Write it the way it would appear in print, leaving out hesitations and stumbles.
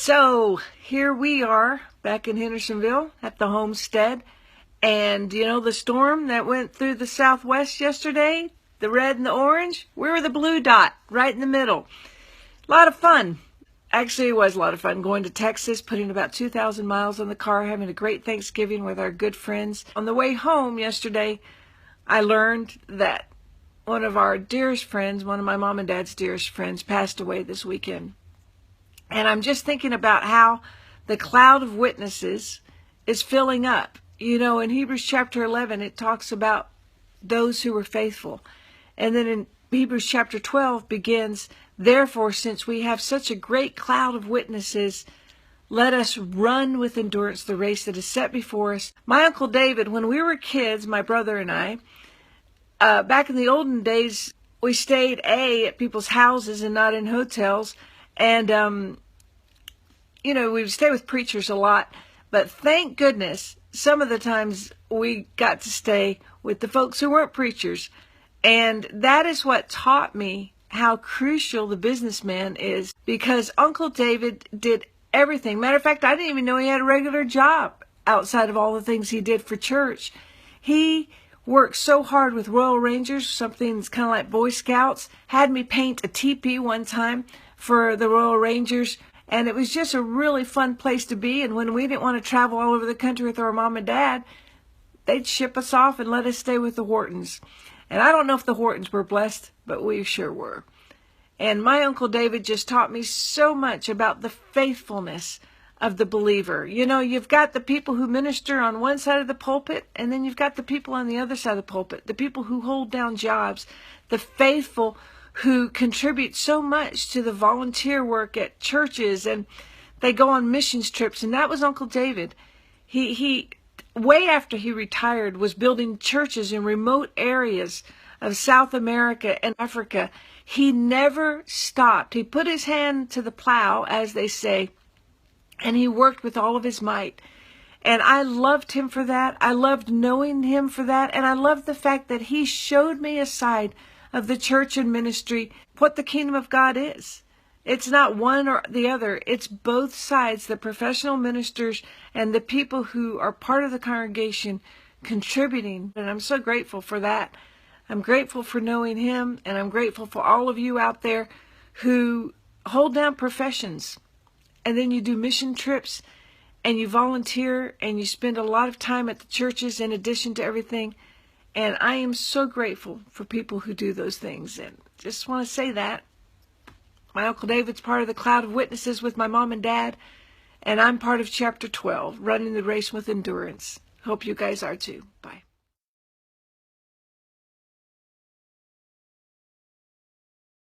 So here we are back in Hendersonville at the homestead. And you know the storm that went through the southwest yesterday, the red and the orange? We were the blue dot right in the middle. A lot of fun. Actually, it was a lot of fun going to Texas, putting about 2,000 miles on the car, having a great Thanksgiving with our good friends. On the way home yesterday, I learned that one of our dearest friends, one of my mom and dad's dearest friends, passed away this weekend. And I'm just thinking about how the cloud of witnesses is filling up. You know, in Hebrews chapter 11, it talks about those who were faithful. And then in Hebrews chapter 12 begins, therefore, since we have such a great cloud of witnesses, let us run with endurance the race that is set before us. My Uncle David, when we were kids, my brother and I, back in the olden days, we stayed at people's houses and not in hotels. And, you know, we would stay with preachers a lot. But thank goodness, some of the times we got to stay with the folks who weren't preachers. And that is what taught me how crucial the businessman is, because Uncle David did everything. Matter of fact, I didn't even know he had a regular job outside of all the things he did for church. He worked so hard with Royal Rangers, something that's kind of like Boy Scouts, had me paint a teepee one time for the Royal Rangers, and it was just a really fun place to be. And when we didn't want to travel all over the country with our mom and dad, they'd ship us off and let us stay with the Whartons. And I don't know if the Whartons were blessed, but we sure were. And my Uncle David just taught me so much about the faithfulness of the believer. You know, you've got the people who minister on one side of the pulpit, and then you've got the people on the other side of the pulpit, the people who hold down jobs, the faithful who contribute so much to the volunteer work at churches, and they go on missions trips. And that was Uncle David. He way after he retired, was building churches in remote areas of South America and Africa. He never stopped. He put his hand to the plow, as they say, and he worked with all of his might. And I loved him for that. I loved knowing him for that. And I loved the fact that he showed me a side of the church and ministry, what the kingdom of God is. It's not one or the other. It's both sides, the professional ministers and the people who are part of the congregation contributing. And I'm so grateful for that. I'm grateful for knowing him, and I'm grateful for all of you out there who hold down professions. And then you do mission trips, and you volunteer, and you spend a lot of time at the churches in addition to everything. And I am so grateful for people who do those things. And just want to say that. My Uncle David's part of the cloud of witnesses with my mom and dad, and I'm part of chapter 12, running the race with endurance. Hope you guys are too. Bye.